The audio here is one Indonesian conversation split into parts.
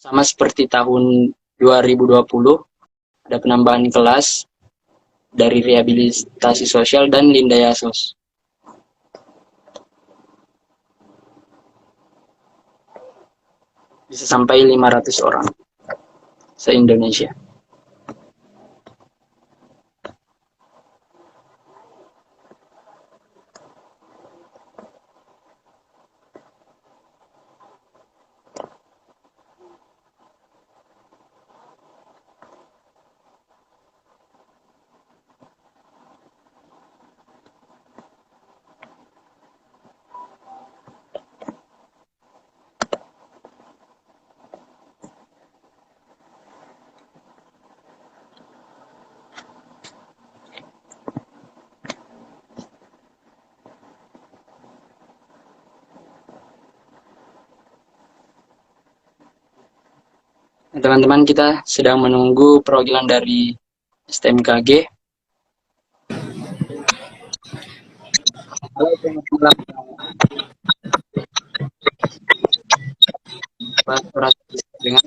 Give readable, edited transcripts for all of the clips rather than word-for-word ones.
sama seperti tahun 2020, ada penambahan kelas dari rehabilitasi sosial dan Lindayasos. Bisa sampai 500 orang se-Indonesia. Teman-teman, kita sedang menunggu perwakilan dari STMKG. Halo, selamat malam. Pak Surat bisa dengar?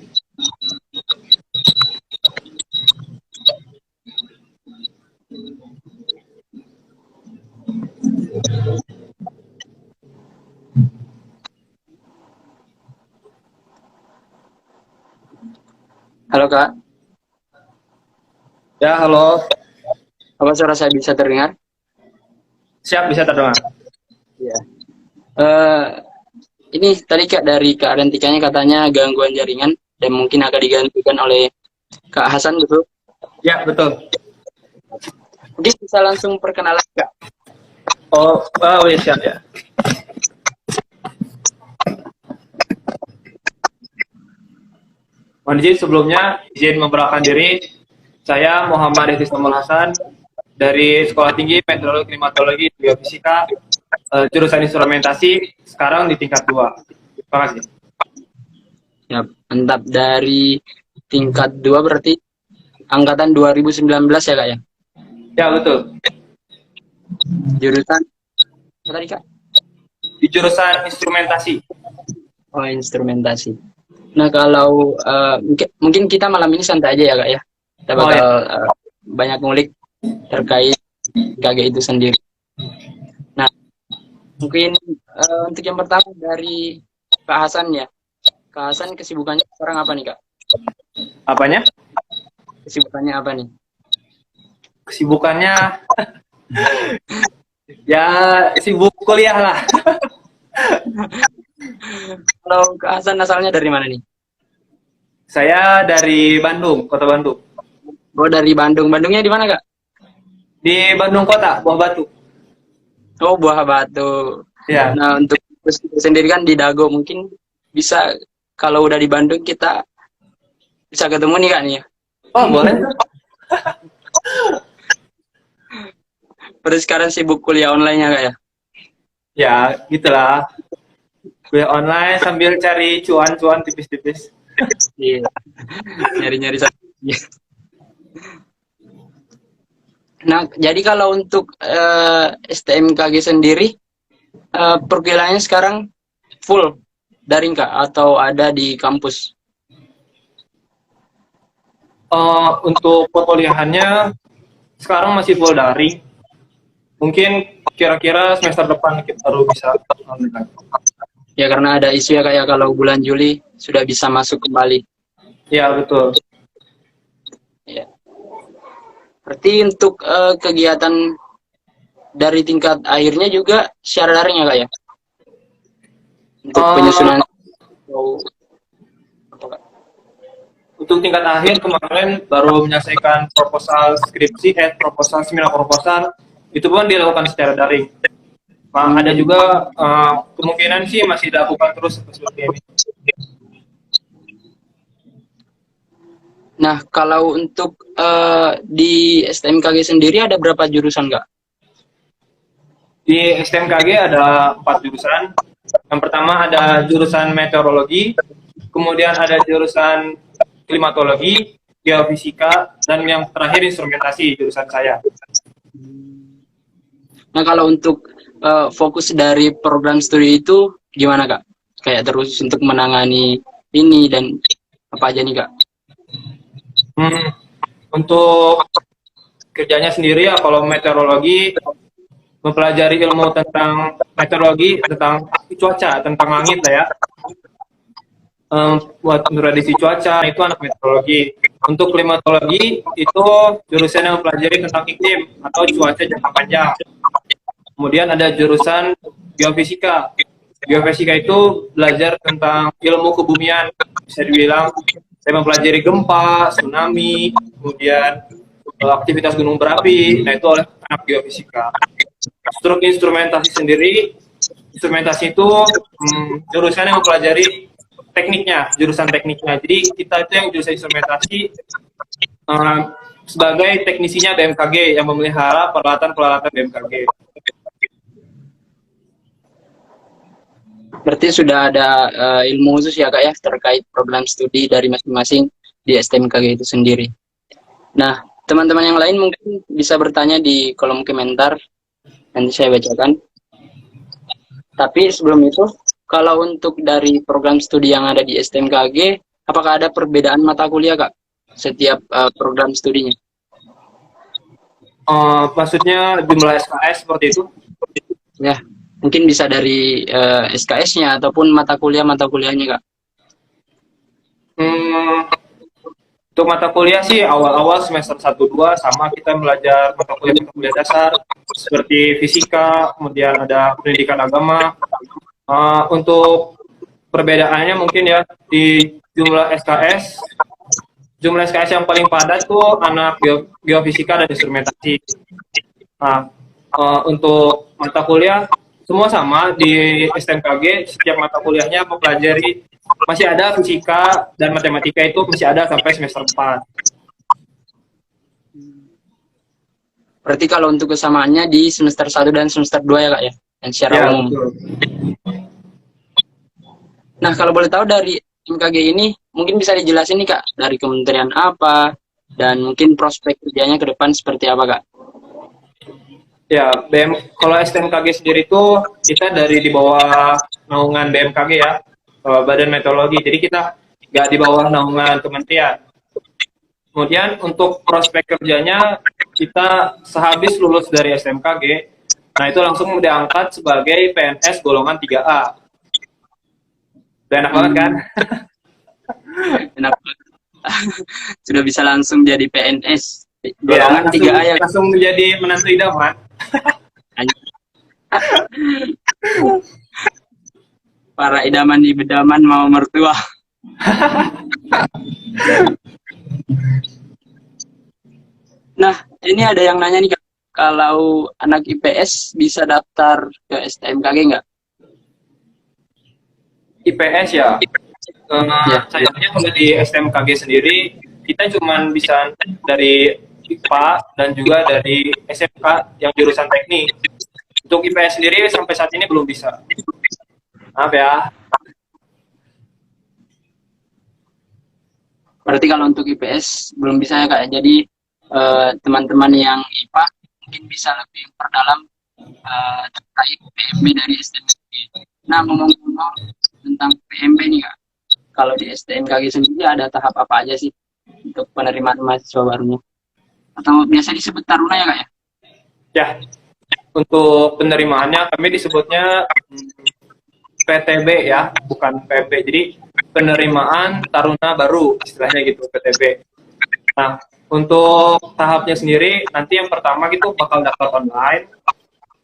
Halo Kak, Ya, halo. apa suara saya bisa terdengar? Siap, bisa terdengar. Iya. Ini tadi Kak dari Kak Arentikanya katanya gangguan jaringan dan mungkin akan digantikan oleh Kak Hasan, betul? Ya, betul. Mungkin bisa langsung perkenalan Kak. Oh, ya, siap ya. Mohon izin sebelumnya, izin memperkenalkan diri. Saya Muhammad Rizky Samuel Hasan dari Sekolah Tinggi Meteorologi Klimatologi Geofisika, jurusan instrumentasi, sekarang di tingkat 2. Terima kasih. Ya, mantap. Dari tingkat 2 berarti angkatan 2019 ya Kak ya? Ya, betul. Jurusan apa tadi Kak? Di jurusan instrumentasi. Oh, instrumentasi. Nah, kalau mungkin kita malam ini santai aja ya Kak ya. Kita bakal banyak ngulik terkait KG itu sendiri. Nah, mungkin untuk yang pertama dari Kak Hasan ya. Kak Hasan kesibukannya sekarang apa nih Kak? Apanya? Kesibukannya apa nih? Kesibukannya ya sibuk kuliah lah. Kalau Kak Hasan asalnya dari mana nih? Saya dari Bandung, Kota Bandung. Oh, dari Bandung. Bandungnya di mana Kak? Di Bandung Kota, Buah Batu. Oh, Buah Batu. Ya. Nah, untuk sendiri kan di Dago, mungkin bisa kalau udah di Bandung kita bisa ketemu nih Kak nih ya. Oh, boleh. Terus sekarang sibuk kuliah online ya Kak ya? Ya, gitulah. Kuliah online sambil cari cuan-cuan tipis-tipis. Iya. Nyari-nyari satu. Nah, jadi kalau untuk STMKG sendiri, perkuliahannya sekarang full daring Kak atau ada di kampus? Untuk perkuliahannya sekarang masih full daring. Mungkin kira-kira semester depan kita baru bisa online. Ya, karena ada isu ya kayak kalau bulan Juli sudah bisa masuk kembali. Ya, betul. Ya. Berarti untuk kegiatan dari tingkat akhirnya juga secara daring ya Kak ya? Untuk penyusunan untuk tingkat akhir kemarin baru menyelesaikan proposal skripsi, proposal seminar proposal, itu pun dilakukan secara daring. Ada juga kemungkinan sih masih dilakukan terus seperti ini. Nah, kalau untuk di STMKG sendiri ada berapa jurusan Kak? Di STMKG ada 4 jurusan. Yang pertama ada jurusan meteorologi, kemudian ada jurusan klimatologi, geofisika, dan yang terakhir instrumentasi jurusan saya. Nah, kalau untuk fokus dari program studi itu gimana Kak? Kayak terus untuk menangani ini dan apa aja nih Kak? Untuk kerjanya sendiri ya, kalau meteorologi mempelajari ilmu tentang meteorologi, tentang cuaca, tentang langit lah ya. Buat prediksi cuaca itu anak meteorologi. Untuk klimatologi itu jurusan yang mempelajari tentang iklim atau cuaca jangka panjang. Kemudian ada jurusan geofisika. Geofisika itu belajar tentang ilmu kebumian. Bisa dibilang saya mempelajari gempa, tsunami, kemudian aktivitas gunung berapi. Nah, itu oleh anak geofisika. Struktur instrumentasi sendiri, instrumentasi itu jurusan yang mempelajari tekniknya, jurusan tekniknya. Jadi kita itu yang jurusan instrumentasi sebagai teknisinya BMKG yang memelihara peralatan-peralatan BMKG. Berarti sudah ada ilmu khusus ya Kak ya terkait program studi dari masing-masing di STMKG itu sendiri. Nah, teman-teman yang lain mungkin bisa bertanya di kolom komentar, nanti saya bacakan. Tapi sebelum itu, kalau untuk dari program studi yang ada di STMKG, apakah ada perbedaan mata kuliah Kak setiap program studinya? Maksudnya jumlah SKS seperti itu? Ya, mungkin bisa dari SKS-nya ataupun mata kuliahnya Kak. Untuk mata kuliah sih awal-awal semester 1-2 sama kita belajar mata kuliah dasar seperti fisika, kemudian ada pendidikan agama. Untuk perbedaannya mungkin ya di jumlah SKS yang paling padat tuh anak geofisika dan instrumentasi. Nah, untuk mata kuliah semua sama di STMKG, setiap mata kuliahnya mempelajari, masih ada fisika dan matematika itu masih ada sampai semester 4. Berarti kalau untuk kesamaannya di semester 1 dan semester 2 ya Kak ya? Yang secara umum. Betul. Nah, kalau boleh tahu dari MKG ini, mungkin bisa dijelasin nih Kak, dari kementerian apa, dan mungkin prospek kerjanya ke depan seperti apa Kak? Ya, kalau STMKG sendiri itu kita dari di bawah naungan BMKG ya, Badan Meteorologi. Jadi kita nggak di bawah naungan kementerian. Kemudian untuk prospek kerjanya, kita sehabis lulus dari STMKG, nah itu langsung diangkat sebagai PNS golongan 3A. Udah enak banget kan? Enak. Sudah bisa langsung jadi PNS golongan 3A ya. Langsung menjadi menantu idaman. Para idaman di bedaman mau mertua. Nah, ini ada yang nanya nih Kak, kalau anak IPS bisa daftar ke STMKG nggak? IPS ya? Sayangnya kalau di STMKG sendiri, kita cuma bisa dari IPA dan juga dari SMK yang jurusan teknik. Untuk IPS sendiri sampai saat ini belum bisa. Maaf ya. Berarti kalau untuk IPS belum bisa ya Kak. Jadi teman-teman yang IPA mungkin bisa lebih perdalam terkait PMB dari STMKG. Nah, ngomong-ngomong tentang PMB nih Kak, kalau di STMKG sendiri ada tahap apa aja sih untuk penerimaan mahasiswa barunya? Atau biasa disebut taruna ya Kak ya? Ya, untuk penerimaannya kami disebutnya PTB ya, bukan PP. Jadi penerimaan taruna baru istilahnya gitu, PTB. Nah, untuk tahapnya sendiri nanti yang pertama gitu bakal daftar online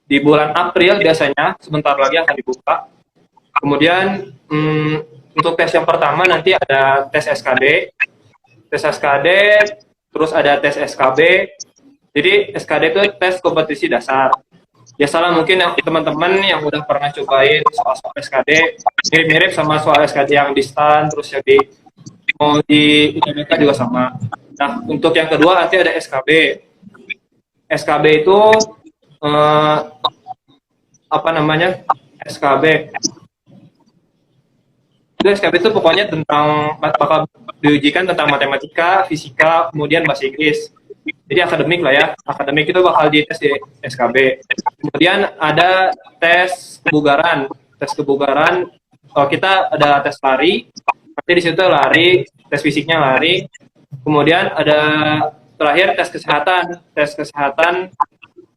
di bulan April biasanya, sebentar lagi akan dibuka. Kemudian untuk tes yang pertama nanti ada tes SKD, terus ada tes SKB. Jadi SKD itu tes kompetisi dasar. Ya salah mungkin yang teman-teman yang udah pernah cobain soal SKD mirip-mirip sama soal SKD yang di STAN, terus yang mau di UTBK juga sama. Nah, untuk yang kedua nanti ada SKB. SKB itu apa namanya? SKB. Itu SKB itu pokoknya tentang bakal diujikan tentang matematika, fisika, kemudian bahasa Inggris. Jadi akademik lah ya. Akademik itu bakal dites di SKB. Kemudian ada tes kebugaran. Tes kebugaran kita ada tes lari, Nanti di situ lari, tes fisiknya lari. Kemudian ada terakhir tes kesehatan. Tes kesehatan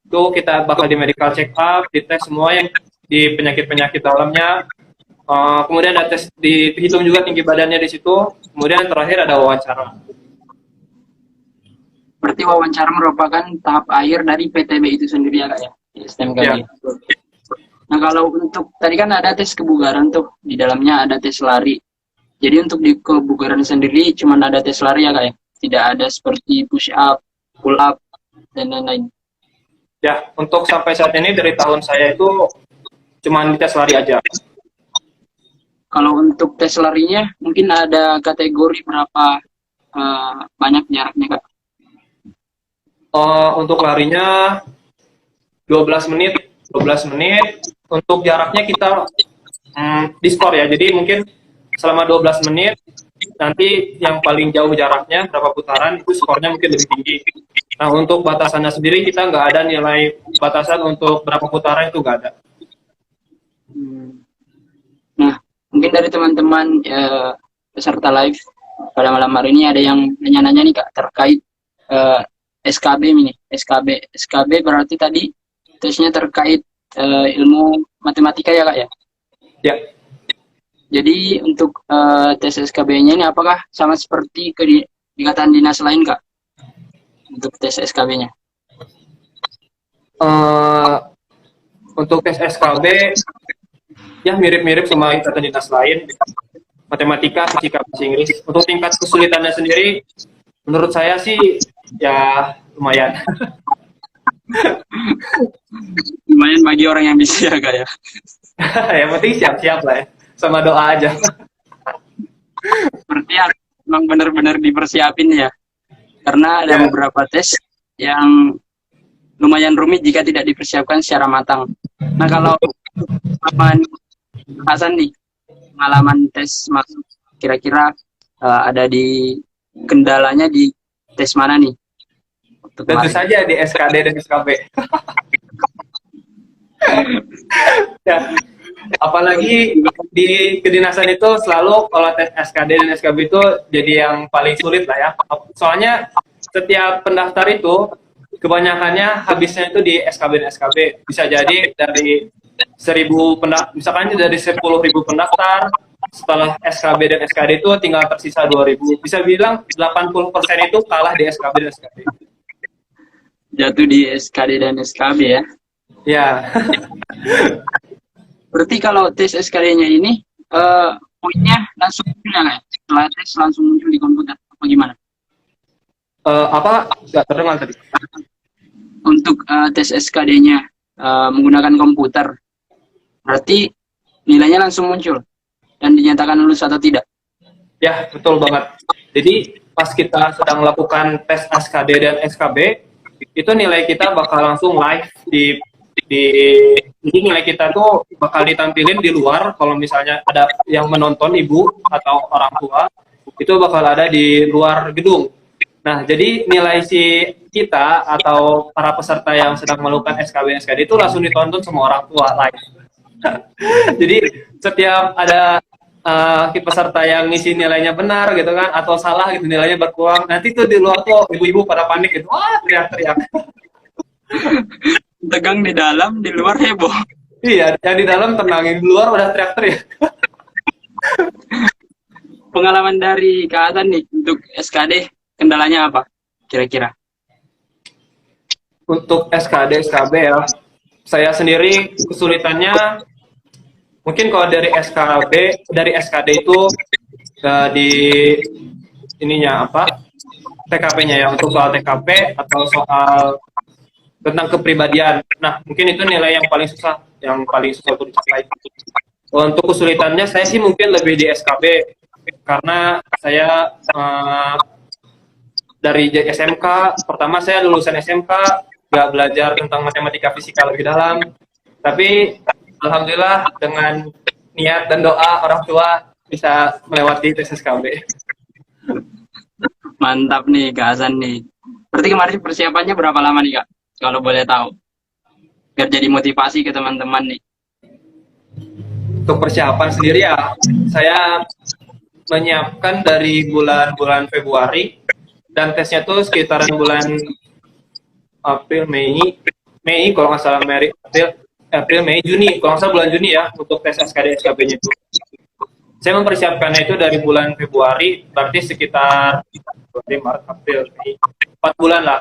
itu kita bakal di medical check up, dites semua yang di penyakit-penyakit dalamnya. Kemudian ada tes, dihitung juga tinggi badannya di situ. Kemudian terakhir ada wawancara. Berarti wawancara merupakan tahap akhir dari PTB itu sendiri ya kak ya, di STMKG. Ya. Nah kalau untuk tadi kan ada tes kebugaran tuh, di dalamnya ada tes lari. Jadi untuk di kebugaran sendiri cuma ada tes lari ya kak ya, tidak ada seperti push up, pull up dan lain-lain. Ya, untuk sampai saat ini dari tahun saya itu cuma tes lari aja. Kalau untuk tes larinya mungkin ada kategori berapa banyak jaraknya kak? Untuk larinya 12 menit. Untuk jaraknya kita di skor ya. Jadi mungkin selama 12 menit nanti yang paling jauh jaraknya berapa putaran itu skornya mungkin lebih tinggi. Nah untuk batasannya sendiri kita nggak ada nilai batasan untuk berapa putaran, itu nggak ada. Nah mungkin dari teman-teman peserta live pada malam hari ini ada yang nanya-nanya nih kak terkait SKB ini. SKB berarti tadi tesnya terkait ilmu matematika ya kak ya? Ya. Jadi untuk tes SKB-nya ini apakah sama seperti ikatan dinas lain kak? Untuk tes SKB-nya? Untuk tes SKB ya mirip-mirip sama ikatan dinas lain. Matematika, fisika, bahasa Inggris. Untuk tingkat kesulitannya sendiri, menurut saya sih ya lumayan. Lumayan bagi orang yang bisa ya kak ya? Yang penting siap-siap lah ya. Sama doa aja. Berarti memang benar-benar dipersiapin ya? Karena ada beberapa tes yang lumayan rumit jika tidak dipersiapkan secara matang. Nah kalau pengalaman Hasan nih, pengalaman tes masuk kira-kira ada di kendalanya di tes mana nih? Tentu saja di SKD dan SKB. Ya. Apalagi di kedinasan itu selalu kalau tes SKD dan SKB itu jadi yang paling sulit lah ya. Soalnya setiap pendaftar itu kebanyakannya habisnya itu di SKB dan SKB. Bisa jadi dari 1.000 pendaftar, misalkan dari 10.000 pendaftar, setelah SKB dan SKD itu tinggal tersisa 2.000. Bisa bilang 80% itu kalah di SKB dan SKB. Jatuh di SKD dan SKB ya? Ya. Berarti kalau tes SKD-nya ini poinnya langsung muncul ya? Setelah tes langsung muncul di komputer apa gimana? Apa? Nggak terdengar tadi. Untuk tes SKD-nya menggunakan komputer, berarti nilainya langsung muncul dan dinyatakan lulus atau tidak? Ya, betul banget. Jadi pas kita sedang melakukan tes SKD dan SKB, itu nilai kita bakal langsung live jadi nilai kita tuh bakal ditampilin di luar. Kalau misalnya ada yang menonton ibu atau orang tua, itu bakal ada di luar gedung. Nah, jadi nilai si kita atau para peserta yang sedang melakukan SKB SKD itu langsung ditonton semua orang tua live. Jadi setiap ada peserta yang ngisi nilainya benar gitu kan, atau salah gitu nilainya berkurang, nanti tuh di luar tuh ibu-ibu pada panik gitu, wah teriak-teriak. Tegang di dalam, di luar heboh. Iya, yang di dalam tenangin, di luar udah teriak-teriak. Pengalaman dari Kak Hasan nih untuk SKD, kendalanya apa kira-kira? Untuk SKD, SKB ya, saya sendiri kesulitannya mungkin kalau dari SKD itu di ininya apa? TKP-nya ya, untuk soal TKP atau soal tentang kepribadian. Nah, mungkin itu nilai yang paling susah untuk dicapai. Untuk kesulitannya saya sih mungkin lebih di SKB karena saya dari SMK, pertama saya lulusan SMK, nggak belajar tentang matematika fisika lebih dalam, tapi alhamdulillah dengan niat dan doa orang tua bisa melewati tes SKB. Mantap nih Kak Hasan nih. Berarti kemarin persiapannya berapa lama nih Kak? Kalau boleh tahu. Biar jadi motivasi ke teman-teman nih. Untuk persiapan sendiri ya, saya menyiapkan dari bulan Februari, dan tesnya tuh sekitaran bulan April, Mei kalau nggak salah, April, Mei, Juni, kalau nggak salah bulan Juni ya, untuk tes SKD SKB-nya itu. Saya mempersiapkannya itu dari bulan Februari, berarti sekitar Maret, April, Mei, 4 bulan lah.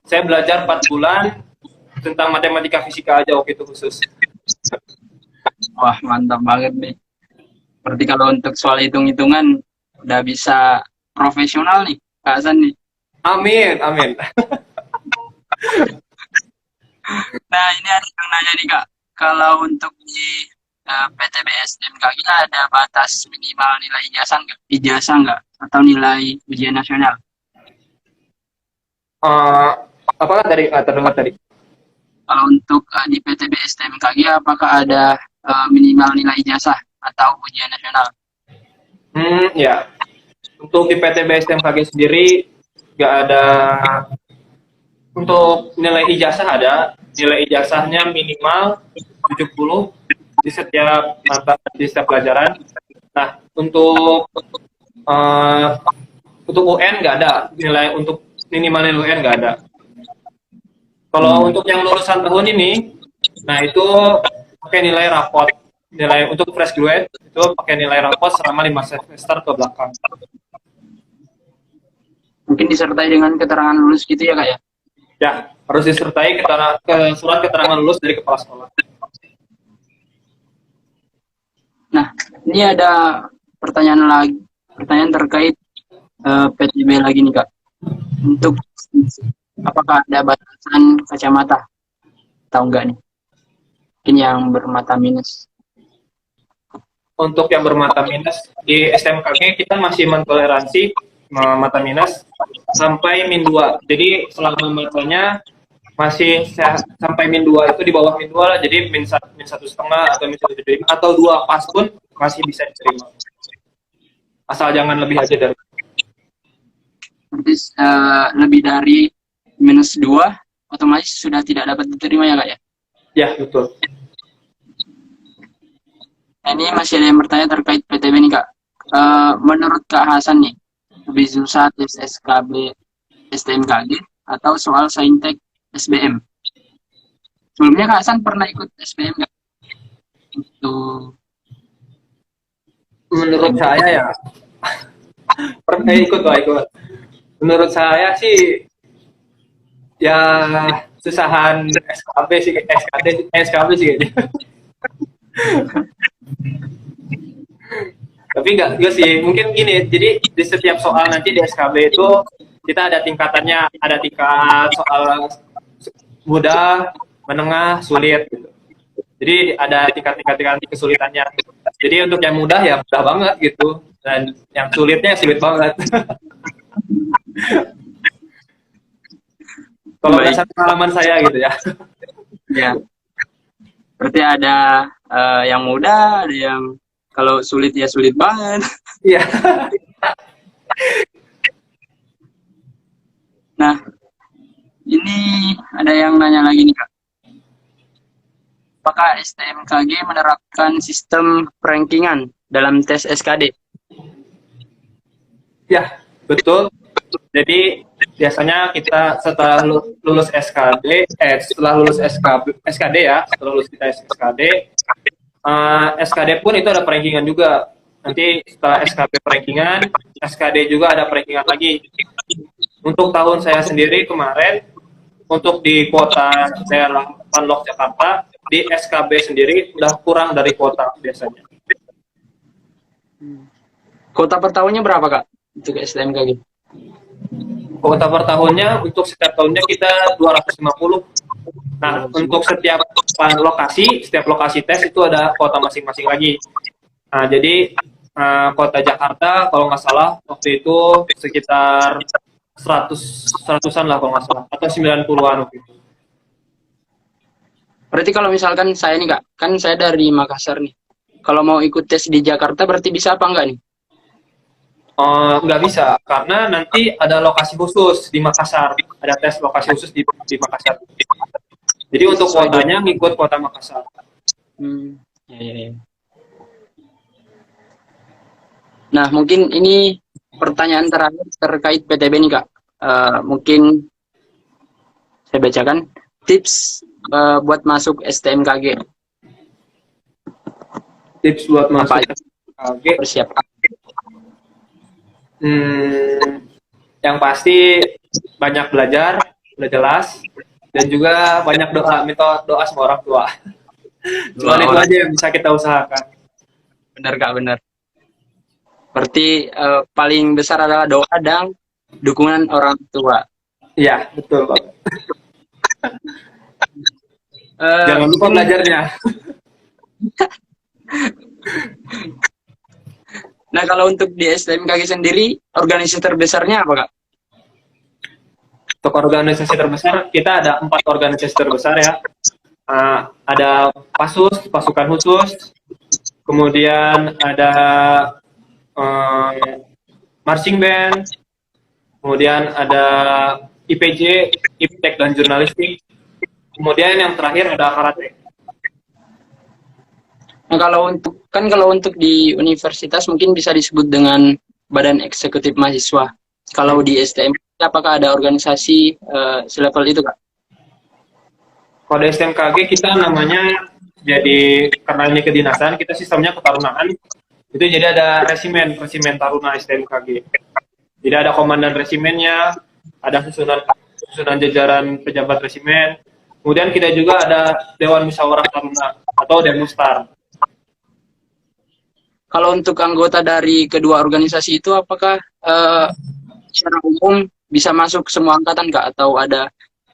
Saya belajar 4 bulan tentang matematika fisika aja waktu itu khusus. Wah, mantap banget nih. Berarti kalau untuk soal hitung-hitungan udah bisa profesional nih, Kak Hasan nih. Amin, amin. Nah, ini ada yang nanya nih, Kak. Kalau untuk di PTB STMKG ada batas minimal nilai ijazah nggak? Atau nilai ujian nasional? Apakah tadi terdengar tadi? Kalau untuk di PTB STMKG apakah ada minimal nilai ijazah atau ujian nasional? Ya. Untuk di PTB STMKG sendiri nggak ada. Untuk nilai ijazah ada, nilai ijazahnya minimal 70 di setiap pelajaran. Nah, untuk UN nggak ada nilai, untuk minimal nilai UN nggak ada. Kalau untuk yang lulusan tahun ini, nah itu pakai nilai rapot. Nilai untuk fresh graduate itu pakai nilai rapot selama 5 semester ke belakang. Mungkin disertai dengan keterangan lulus gitu ya, Kak ya? Ya, harus disertai surat keterangan lulus dari kepala sekolah. Nah, ini ada pertanyaan terkait PTB lagi nih, Kak. Untuk apakah ada batasan kacamata atau enggak nih? Mungkin yang bermata minus. Untuk yang bermata minus di STMKG kita masih mentoleransi mata minus sampai -2. Jadi selama matanya masih sampai -2 itu, di bawah -2 lah, jadi -1,5 atau -1,75 atau 2 pas pun masih bisa diterima. Asal jangan lebih aja dari. Berarti lebih dari -2 otomatis sudah tidak dapat diterima ya, Kak ya? Ya, betul. Nah, ini masih ada yang bertanya terkait PTB nih, Kak. Menurut Kak Hasan nih, lebih susah tes SKB STMKG atau soal saintek SBM? Sebelumnya Kak Hasan pernah ikut SBM nggak? Menurut saya ya, pernah ikut. Menurut saya sih ya susahan SKB sih kayaknya. Tapi enggak sih, mungkin gini, jadi di setiap soal nanti di SKB itu kita ada tingkatannya, ada tingkat soal mudah, menengah, sulit gitu. Jadi ada tingkat kesulitannya. Jadi untuk yang mudah ya mudah banget gitu, dan yang sulitnya sulit banget. Kalau berdasarkan pengalaman saya gitu ya. Ya. Berarti ada yang mudah, ada yang kalau sulit ya sulit banget. Iya. Nah, ini ada yang nanya lagi nih, Kak. Apakah STMKG menerapkan sistem rankingan dalam tes SKD? Ya, betul. Jadi biasanya kita setelah lulus SKD, setelah lulus SKD ya, setelah lulus kita SKD, SKD pun itu ada rankingan juga. Nanti setelah SKB rankingan, SKD juga ada rankingan lagi. Untuk tahun saya sendiri kemarin, untuk di kuota daerah Panlok Jakarta, di SKB sendiri udah kurang dari kuota biasanya. Kuota per tahunnya berapa, Kak? Untuk STMKG? Kuota per tahunnya untuk setiap tahunnya kita 250. Nah, untuk setiap lokasi tes itu ada kuota masing-masing lagi. Nah, jadi kota Jakarta kalau nggak salah waktu itu sekitar 100-an lah kalau nggak salah, atau 90-an waktu itu. Berarti kalau misalkan saya nih, Kak, kan saya dari Makassar nih. Kalau mau ikut tes di Jakarta berarti bisa apa enggak nih? Nggak bisa, karena nanti ada lokasi khusus di Makassar. Ada tes lokasi khusus di Makassar. Jadi untuk kuotanya ngikut kuota Makassar. Ya. Nah, mungkin ini pertanyaan terakhir terkait PTB nih, Kak. Mungkin saya bacakan tips buat masuk STMKG. Tips buat Apa masuk aja STMKG, persiapkan? yang pasti banyak belajar, udah jelas, dan juga banyak doa, minta doa sama orang tua. Cuma itu Orang aja yang bisa kita usahakan. benar, Kak, benar. Berarti paling besar adalah doa dan dukungan orang tua. Iya, betul Pak. Jangan lupa Mungkin, belajarnya. nah, kalau untuk di STMKG sendiri, organisasi terbesarnya apa, Kak? Untuk organisasi terbesar, kita ada 4 organisasi terbesar ya. Ada PASUS, pasukan khusus, kemudian ada marching band, kemudian ada IPJ, Iptek dan jurnalistik, kemudian yang terakhir ada karate. Nah, kalau untuk di universitas mungkin bisa disebut dengan Badan Eksekutif Mahasiswa. Kalau di STM, apakah ada organisasi selevel itu, Kak? Pada STMKG kita namanya, jadi karena ini kedinasan, kita sistemnya ketarunaan. Itu jadi ada resimen taruna STMKG. Jadi ada komandan resimennya, ada susunan jajaran pejabat resimen. Kemudian kita juga ada Dewan Musyawarah Taruna atau Demustar. Kalau untuk anggota dari kedua organisasi itu, apakah secara umum bisa masuk semua angkatan, Kak? Atau ada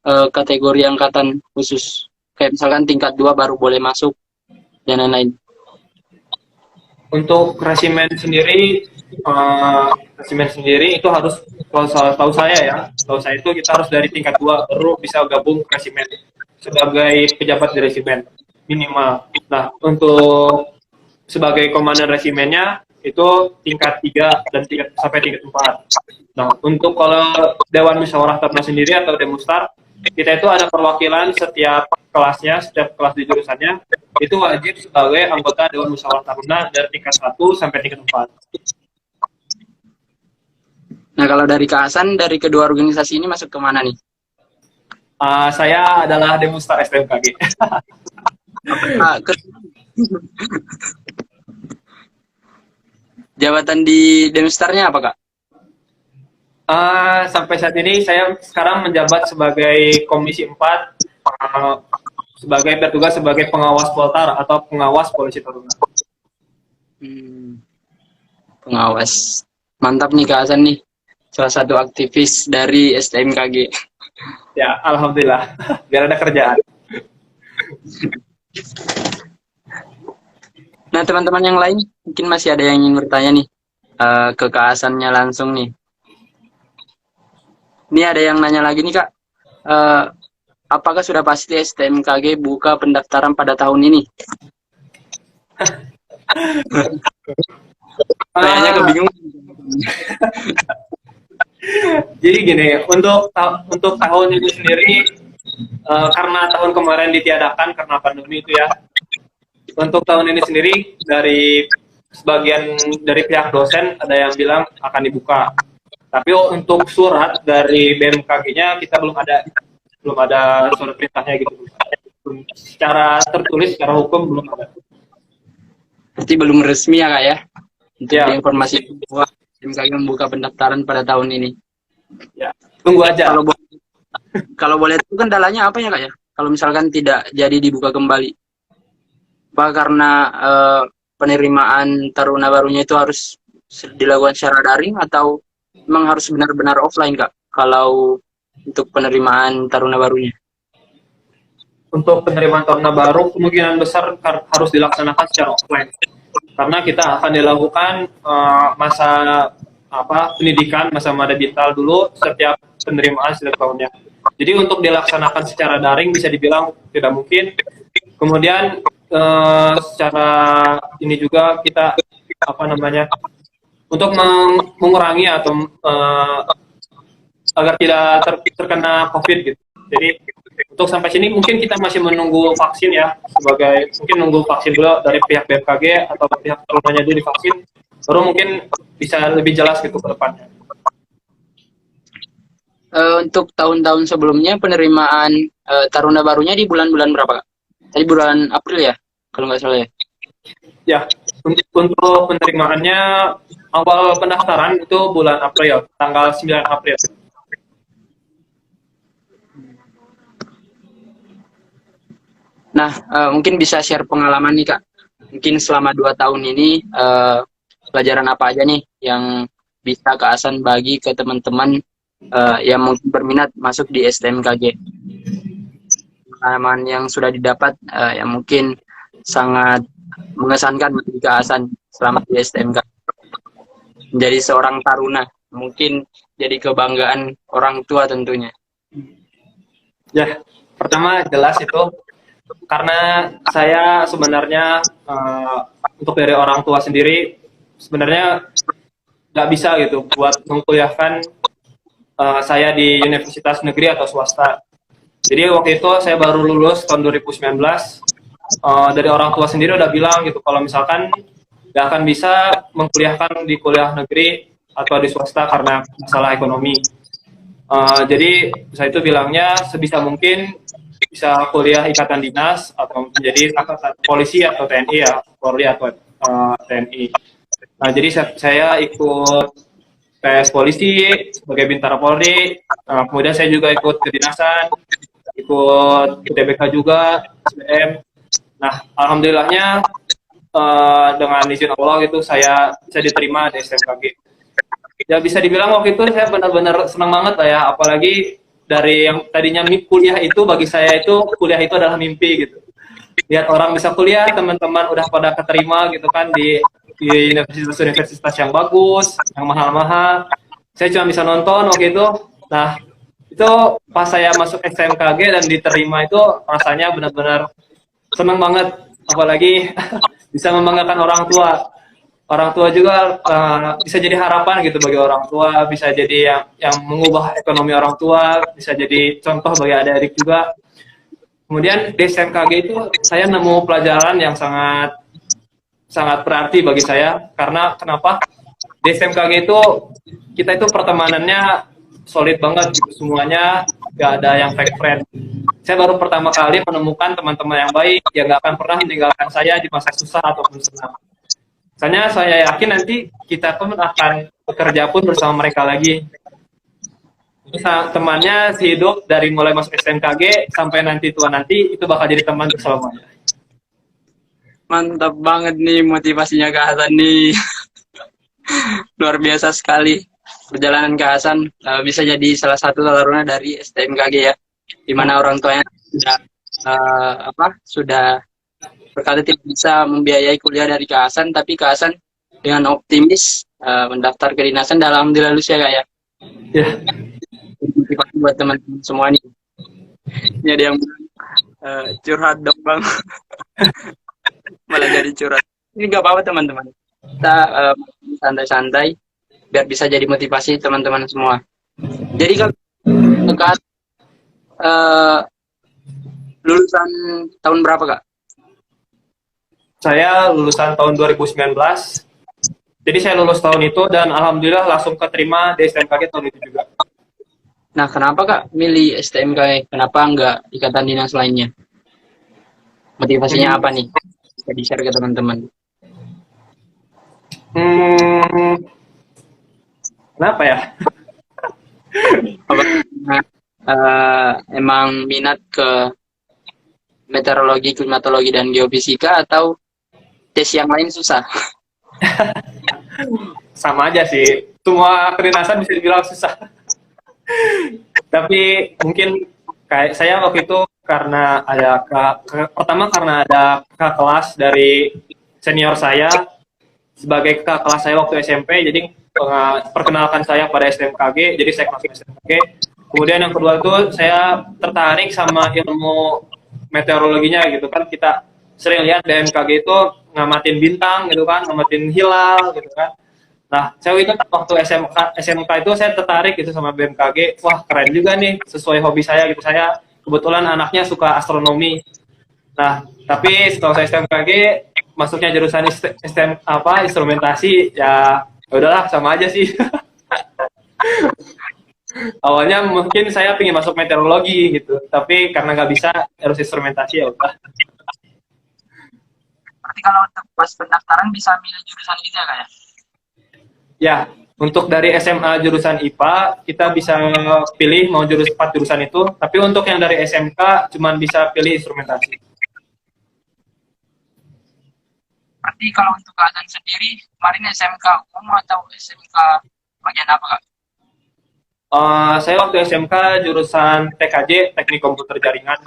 kategori angkatan khusus? Kayak misalkan tingkat 2 baru boleh masuk, dan lain-lain. Untuk resimen sendiri itu harus, kalau tahu saya itu kita harus dari tingkat 2 baru bisa gabung ke resimen sebagai pejabat di resimen minimal. Nah, untuk sebagai komandan resimennya itu tingkat 3 dan sampai tingkat 4. Nah, untuk kalau Dewan Musyawarah Taruna sendiri atau Demustar, kita itu ada perwakilan setiap kelasnya, setiap kelas di jurusannya, itu wajib sebagai anggota Dewan Musyawarah Taruna dari tingkat 1 sampai tingkat 4. Nah, kalau dari Kak Hasan, dari kedua organisasi ini masuk kemana nih? Saya adalah Demustar STMKG. Jabatan di Demstarnya apa, Kak? Sampai saat ini saya sekarang menjabat sebagai Komisi 4, sebagai bertugas sebagai pengawas Poltar atau pengawas Polisi Taruna. Pengawas. Mantap nih Kak Hasan nih. Salah satu aktivis dari STMKG. Ya, alhamdulillah. Biar ada kerjaan. Nah, teman-teman yang lain mungkin masih ada yang ingin bertanya nih ke Kak Hasannya langsung nih. Ini ada yang nanya lagi nih, Kak. Apakah sudah pasti STMKG buka pendaftaran pada tahun ini? Kayaknya kebingungan. Jadi gini, untuk tahun ini sendiri, karena tahun kemarin ditiadakan karena pandemi itu ya. Untuk tahun ini sendiri dari sebagian dari pihak dosen ada yang bilang akan dibuka. Tapi untuk surat dari BMKG-nya kita belum ada surat perintahnya gitu. Secara tertulis, secara hukum belum ada. Berarti belum resmi ya, Kak ya? Untuk Ya, informasi bahwa BMKG membuka pendaftaran pada tahun ini. Ya, tunggu aja. Kalau boleh itu kendalanya apa ya, Kak ya? Kalau misalkan tidak jadi dibuka kembali. Apa karena penerimaan taruna barunya itu harus dilakukan secara daring atau memang harus benar-benar offline, Kak? Kalau untuk penerimaan taruna barunya? Untuk penerimaan taruna baru kemungkinan besar harus dilaksanakan secara offline. Karena kita akan dilakukan masa pendidikan, masa mada digital dulu setiap penerimaan setiap tahunnya. Jadi untuk dilaksanakan secara daring bisa dibilang tidak mungkin. Kemudian secara ini juga kita untuk mengurangi atau agar tidak terkena COVID gitu. Jadi untuk sampai sini mungkin kita masih menunggu vaksin ya, mungkin nunggu vaksin dulu dari pihak BMKG atau pihak tarunanya dulu divaksin. Baru mungkin bisa lebih jelas gitu ke depannya. Untuk tahun-tahun sebelumnya penerimaan Taruna barunya di bulan-bulan berapa, Kak? Tadi bulan April ya, kalau nggak salah ya. Ya, untuk penerimaannya awal pendaftaran itu bulan April, tanggal 9 April. Nah, mungkin bisa share pengalaman nih, Kak. Mungkin selama 2 tahun ini pelajaran apa aja nih yang bisa Kak Hasan bagi ke teman-teman yang mungkin berminat masuk di STMKG. Pengalaman yang sudah didapat yang mungkin sangat mengesankan bagi Kak Hasan selama di STMKG. Menjadi seorang taruna, mungkin jadi kebanggaan orang tua tentunya. Ya, pertama jelas itu karena saya sebenarnya untuk dari orang tua sendiri sebenarnya nggak bisa gitu buat mengkuliahkan saya di universitas negeri atau swasta. Jadi waktu itu saya baru lulus tahun 2019, dari orang tua sendiri udah bilang gitu kalau misalkan nggak akan bisa mengkuliahkan di kuliah negeri atau di swasta karena masalah ekonomi. Jadi saya itu bilangnya sebisa mungkin bisa kuliah ikatan dinas atau menjadi polisi atau TNI ya, Polri atau TNI. Nah, jadi saya ikut tes polisi sebagai Bintara Polri, kemudian saya juga ikut kedinasan, ikut UTBK juga, SBM. Nah, alhamdulillahnya dengan izin Allah gitu saya diterima di STMKG. Ya bisa dibilang waktu itu saya benar-benar senang banget lah ya, apalagi dari yang tadinya kuliah itu bagi saya itu kuliah itu adalah mimpi gitu. Lihat orang bisa kuliah, teman-teman udah pada keterima gitu kan di universitas-universitas yang bagus, yang mahal-mahal. Saya cuma bisa nonton waktu itu. Nah, itu pas saya masuk STMKG dan diterima itu rasanya benar-benar senang banget, apalagi bisa membanggakan orang tua. Orang tua juga bisa jadi harapan gitu bagi orang tua, bisa jadi yang mengubah ekonomi orang tua, bisa jadi contoh bagi adik-adik juga. Kemudian di STMKG itu saya nemu pelajaran yang sangat berarti bagi saya, karena kenapa? Di STMKG itu kita itu pertemanannya solid banget gitu, semuanya nggak ada yang fake friend. Saya baru pertama kali menemukan teman-teman yang baik yang nggak akan pernah meninggalkan saya di masa susah ataupun senang. Soalnya saya yakin nanti kita pun akan bekerja pun bersama mereka lagi. Temannya sehidup dari mulai masuk STMKG sampai nanti tua nanti itu bakal jadi teman selamanya. Mantap banget nih motivasinya Kak Hasan nih. Luar biasa sekali. Perjalanan Kak Hasan bisa jadi salah satu taruna dari STMKG ya. Di mana orang tuanya sudah berkata tidak bisa membiayai kuliah dari Kak Hasan, tapi Kak Hasan dengan optimis mendaftar ke dinasan dan alhamdulillah lulus ya Kak ya. Ya. Motivasi buat teman-teman semua nih. Ini ada yang curhat dong Bang. Malah jadi curhat. Ini nggak apa-apa teman-teman. Kita santai-santai biar bisa jadi motivasi teman-teman semua. Jadi Kak lulusan tahun berapa Kak? Saya lulusan tahun 2019. Jadi saya lulus tahun itu dan alhamdulillah langsung keterima di STMKG tahun itu juga. Nah, kenapa Kak milih STMKG? Kenapa enggak ikatan dinas lainnya? Motivasinya apa nih? Bisa di-share ke teman-teman. Kenapa ya? Emang minat ke meteorologi, klimatologi, dan geofisika atau tes yang lain susah? Sama aja sih. Semua kedinasan bisa dibilang susah. Tapi mungkin kayak saya waktu itu karena ada pertama karena ada kakak kelas dari senior saya sebagai kakak kelas saya waktu SMP, jadi perkenalkan saya pada STMKG, jadi saya masuk STMKG. Kemudian yang kedua itu saya tertarik sama ilmu meteorologinya gitu kan, kita sering lihat BMKG itu ngamatin bintang gitu kan, ngamatin hilal gitu kan. Nah, saya itu waktu SMK itu saya tertarik gitu sama BMKG. Wah, keren juga nih, sesuai hobi saya gitu. Saya kebetulan anaknya suka astronomi. Nah, tapi setelah saya SMKG masuknya jurusan STM apa instrumentasi ya udahlah sama aja sih. Awalnya mungkin saya pengen masuk meteorologi gitu, tapi karena nggak bisa harus instrumentasi ya udah. Berarti kalau untuk pas pendaftaran bisa milih jurusan gitu ya kak ya? Ya, untuk dari SMA jurusan IPA kita bisa pilih mau 4 jurusan itu, tapi untuk yang dari SMK cuman bisa pilih instrumentasi. Berarti kalau untuk Kak Hasan sendiri, kemarin SMK umum atau SMK bagian apa Kak? Saya waktu SMK jurusan TKJ, Teknik Komputer Jaringan.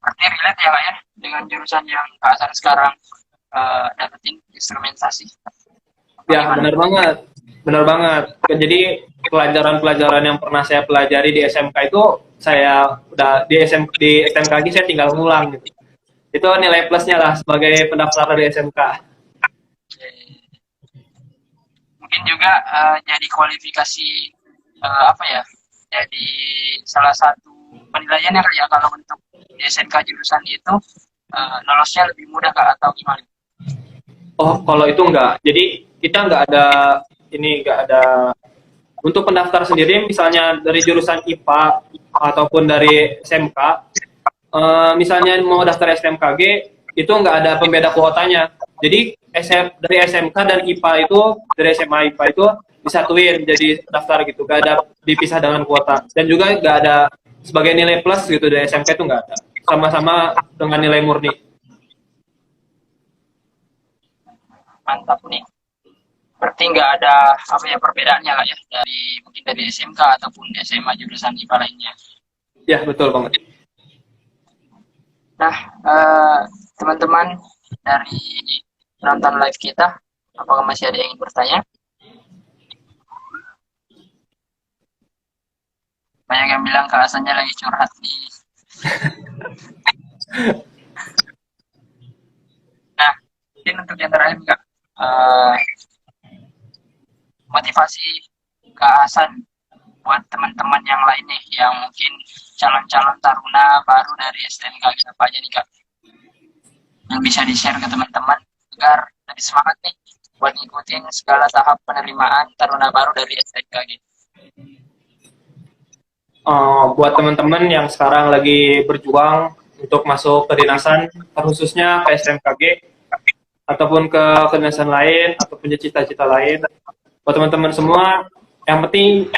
Berarti relate ya Kak ya, dengan jurusan yang Kak Hasan sekarang dapetin instrumentasi. Ya, benar banget. Benar banget. Jadi pelajaran-pelajaran yang pernah saya pelajari di SMK itu saya udah di SMK lagi saya tinggal ngulang gitu. Itu nilai plusnya lah sebagai pendaftar dari SMK. Mungkin juga jadi kualifikasi apa ya? Jadi salah satu penilaian ya Kak ya, kalau untuk di SMK jurusan itu lolosnya lebih mudah Kak atau gimana? Oh, kalau itu enggak. Jadi kita enggak ada untuk pendaftar sendiri misalnya dari jurusan IPA ataupun dari SMK, misalnya mau daftar SMKG itu enggak ada pembeda kuotanya. Jadi dari SMK dan IPA itu dari SMA IPA itu disatuin jadi daftar gitu, enggak ada dipisah dengan kuota. Dan juga enggak ada sebagai nilai plus gitu dari SMK itu enggak ada. Sama-sama dengan nilai murni. Mantap nih. Berarti nggak ada apa ya perbedaannya lah ya dari mungkin dari SMK ataupun SMA jurusan IPA lainnya. Ya, betul banget. Nah, teman-teman dari nonton live kita, apakah masih ada yang ingin bertanya? Banyak yang bilang Kak Hasannya lagi curhat nih. Nah, mungkin untuk yang terakhir Kak, motivasi Kak Hasan buat teman-teman yang lain nih yang mungkin calon-calon taruna baru dari STMK apa aja nih Kak yang bisa di-share ke teman-teman agar lebih semangat nih buat ngikutin segala tahap penerimaan taruna baru dari STMK gitu. Buat teman-teman yang sekarang lagi berjuang untuk masuk kedinasan, khususnya ke SMKG ataupun ke kedinasan lain atau punya cita-cita lain, buat teman-teman semua, yang penting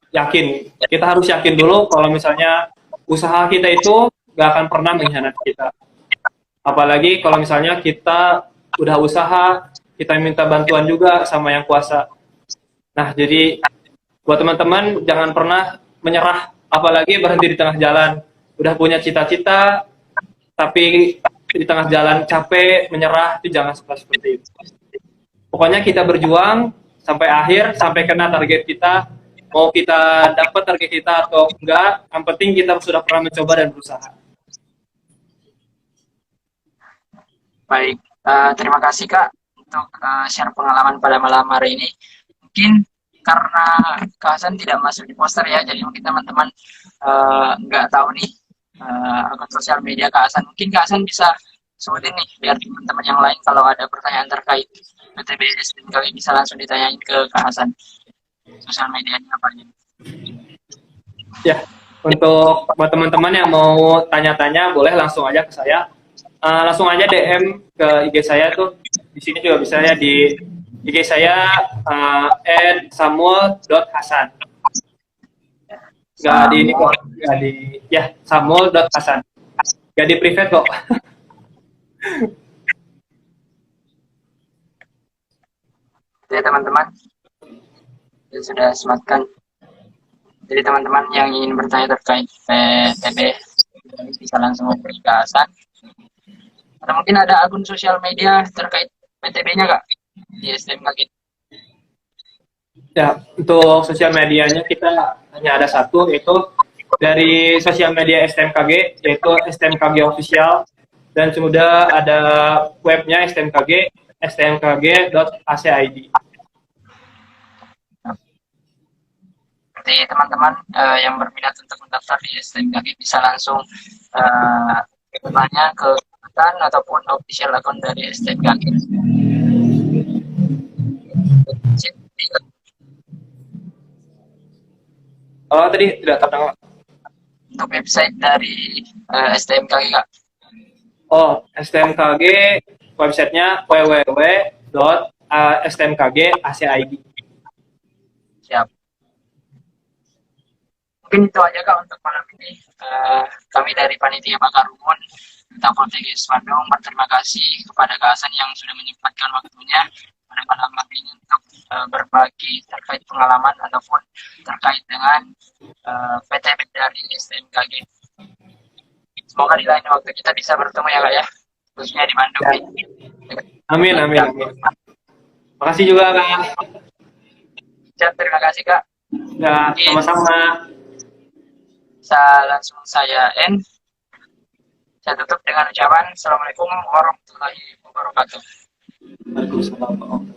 yakin. Kita harus yakin dulu kalau misalnya usaha kita itu gak akan pernah mengkhianati kita. Apalagi kalau misalnya kita udah usaha, kita minta bantuan juga sama yang kuasa. Nah, jadi buat teman-teman jangan pernah menyerah, apalagi berhenti di tengah jalan. Udah punya cita-cita, tapi di tengah jalan capek, menyerah, itu jangan seperti itu. Pokoknya kita berjuang sampai akhir, sampai kena target kita. Mau kita dapat target kita atau enggak, yang penting kita sudah pernah mencoba dan berusaha. Baik, terima kasih Kak untuk share pengalaman pada malam hari ini. Mungkin karena Kak Hasan tidak masuk di poster ya, jadi mungkin teman-teman nggak tahu nih akun sosial media Kak Hasan. Mungkin Kak Hasan bisa sebutin nih biar teman-teman yang lain kalau ada pertanyaan terkait PTB STMK bisa langsung ditanyain ke Kak Hasan. Sosial medianya apa aja? Ya, untuk buat teman-teman yang mau tanya-tanya boleh langsung aja ke saya. Langsung aja DM ke IG saya tuh. Di sini juga bisa ya di IG saya @samuel.hasan. Gak di ini kok, gak di ya samuel.hasan. Gak di private kok. Oke teman-teman, saya sudah sematkan. Jadi teman-teman yang ingin bertanya terkait PTB bisa langsung hubungi Kak Hasan. Atau mungkin ada akun sosial media terkait PTB-nya Kak di STMK gitu. Ya, untuk sosial medianya kita hanya ada satu, yaitu dari sosial media STMKG, yaitu STMKG Official, dan sudah ada webnya STMKG, stmkg.ac.id. Berarti teman-teman yang berminat untuk mendaftar di STMKG bisa langsung bertanya ke Sultan ataupun official account dari STMKG. Oh, tadi tidak terdengar. Untuk website dari STMKG, Kak. Oh, STMKG websitenya www.stmkg.ac.id. Siap. Mungkin itu aja, Kak, untuk malam ini. Kami dari Panitia Bakar Rumun Duta Poltekkes Bandung berterima kasih kepada Kak Hasan yang sudah menyempatkan waktunya pada malam ini untuk berbagi terkait pengalaman ataupun terkait dengan PTB dari STMKG. Semoga di lain waktu kita bisa bertemu ya, Kak, ya, khususnya di Bandung. Ya. Amin, amin, amin. Makasih juga, Kak. Terima kasih, Kak. Ya, sama-sama. Langsung saya end. Saya tutup dengan ucapan Assalamualaikum warahmatullahi wabarakatuh. Waalaikumsalam.